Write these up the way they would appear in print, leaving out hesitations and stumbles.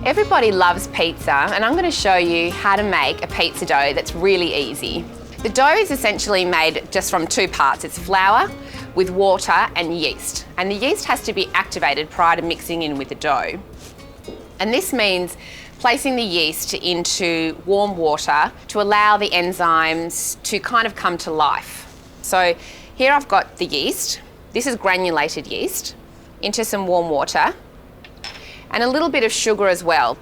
Everybody loves pizza, and I'm going to show you how to make a pizza dough that's really easy. The dough is essentially made just from two parts. It's flour with water and yeast. And the yeast has to be activated prior to mixing in with the dough. And this means placing the yeast into warm water to allow the enzymes to kind of come to life. So here I've got the yeast. This is granulated yeast into some warm water. And a little bit of sugar as well.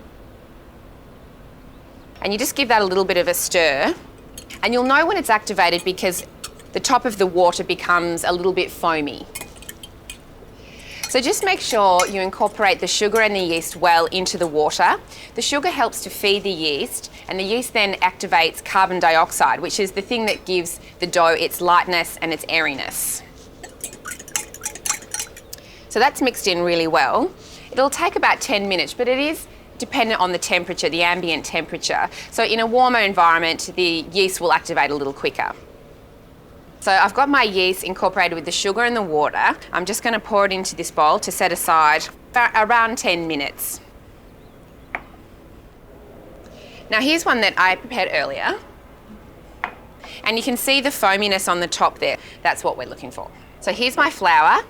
And you just give that a little bit of a stir. And you'll know when it's activated because the top of the water becomes a little bit foamy. So just make sure you incorporate the sugar and the yeast well into the water. The sugar helps to feed the yeast, and the yeast then activates carbon dioxide, which is the thing that gives the dough its lightness and its airiness. So that's mixed in really well. It'll take about 10 minutes, but it is dependent on the temperature, the ambient temperature. So in a warmer environment, the yeast will activate a little quicker. So I've got my yeast incorporated with the sugar and the water. I'm just going to pour it into this bowl to set aside for around 10 minutes. Now here's one that I prepared earlier. And you can see the foaminess on the top there. That's what we're looking for. So here's my flour.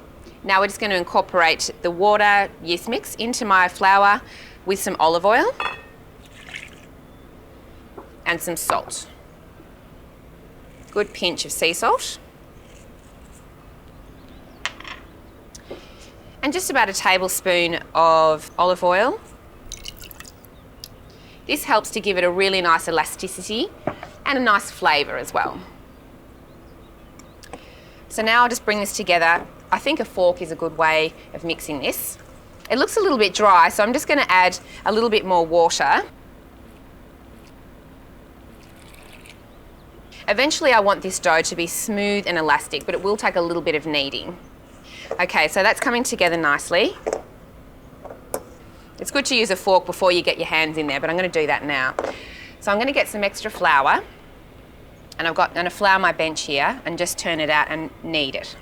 Now we're just going to incorporate the water yeast mix into my flour with some olive oil and some salt. Good pinch of sea salt. And just about a tablespoon of olive oil. This helps to give it a really nice elasticity and a nice flavour as well. So now I'll just bring this together. I think a fork is a good way of mixing this. It looks a little bit dry, so I'm just going to add a little bit more water. Eventually I want this dough to be smooth and elastic, but it will take a little bit of kneading. Okay, so that's coming together nicely. It's good to use a fork before you get your hands in there, but I'm going to do that now. So I'm going to get some extra flour, and I'm going to flour my bench here and just turn it out and knead it.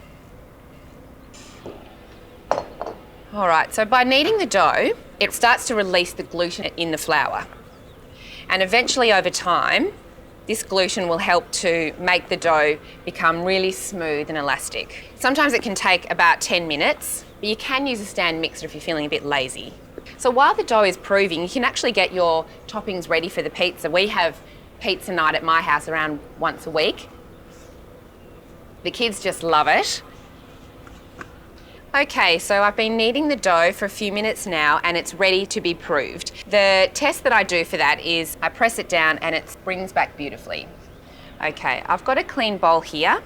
All right, so by kneading the dough, it starts to release the gluten in the flour. And eventually over time, this gluten will help to make the dough become really smooth and elastic. Sometimes it can take about 10 minutes, but you can use a stand mixer if you're feeling a bit lazy. So while the dough is proving, you can actually get your toppings ready for the pizza. We have pizza night at my house around once a week. The kids just love it. Okay, so I've been kneading the dough for a few minutes now and it's ready to be proved. The test that I do for that is I press it down and it springs back beautifully. Okay, I've got a clean bowl here.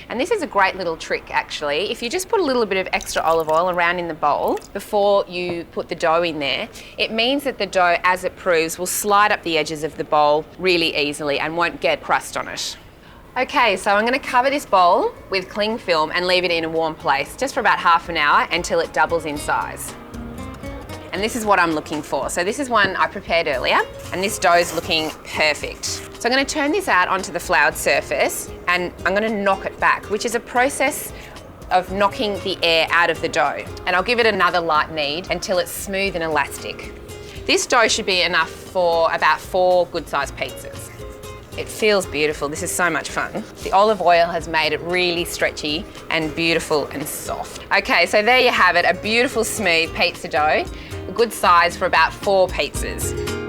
And this is a great little trick actually. If you just put a little bit of extra olive oil around in the bowl before you put the dough in there, it means that the dough, as it proves, will slide up the edges of the bowl really easily and won't get crust on it. Okay, so I'm going to cover this bowl with cling film and leave it in a warm place just for about half an hour until it doubles in size. And this is what I'm looking for. So this is one I prepared earlier and this dough is looking perfect. So I'm going to turn this out onto the floured surface and I'm going to knock it back, which is a process of knocking the air out of the dough. And I'll give it another light knead until it's smooth and elastic. This dough should be enough for about 4 good-sized pizzas. It feels beautiful. This is so much fun. The olive oil has made it really stretchy and beautiful and soft. Okay, so there you have it, a beautiful smooth pizza dough, a good size for about 4 pizzas.